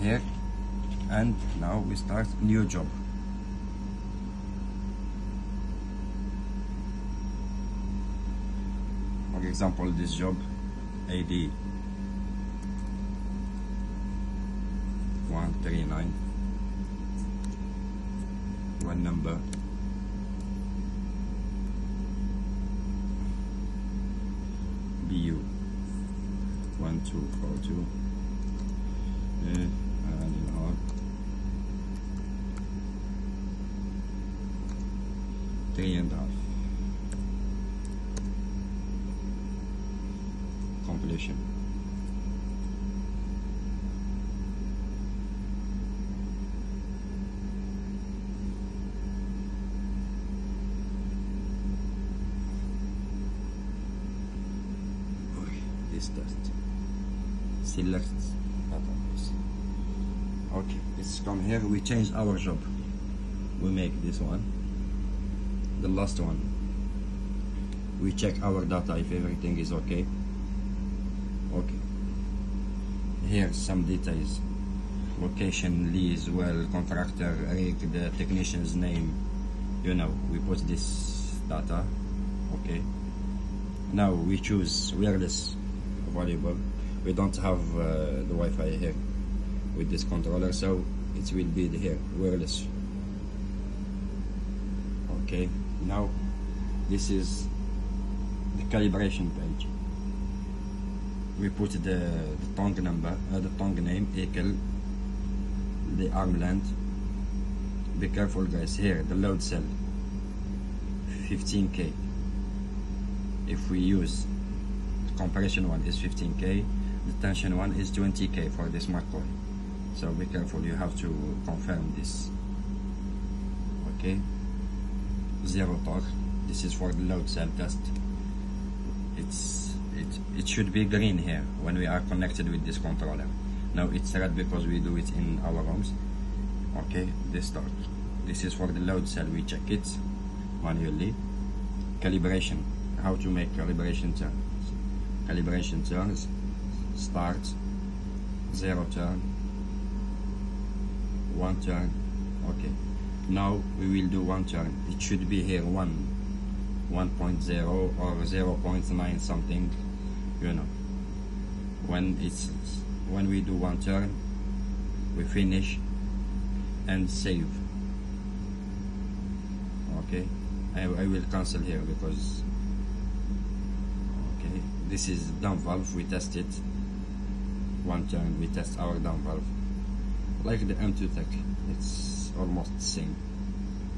here, and now we start new job. For example, this job AD 139, one number, BU 1242, and in all 3.5. Completion. This test. Select database. Okay, let's come here. We change our job. We make this one, the last one. We check our data if everything is okay. Okay. Here some details: location, lease, well, contractor, rig, the technician's name. You know, we put this data. Okay. Now we choose wireless available. We don't have the Wi-Fi here with this controller, so it will be here wireless. Okay. Now this is the calibration page. We put the tongue number, the tongue name equal the arm length. Be careful, guys. Here the load cell 15K. If we use the compression one is 15K, the tension one is 20K for this smart coil. So be careful. You have to confirm this. Okay. Zero torque. This is for the load cell test. It should be green here when we are connected with this controller. Now it's red because we do it in our rooms. Okay, this torque. This is for the load cell. We check it manually. Calibration. How to make calibration turns. Calibration turns. Start. 0 turn. 1 turn. Okay. Now we will do 1 turn. It should be here 1.0 or 0.9 something, you know. When we do 1 turn, we finish and save. Okay, I will cancel here because okay, this is down valve. We test it 1 turn. We test our down valve like the M2 Tech. It's almost the same.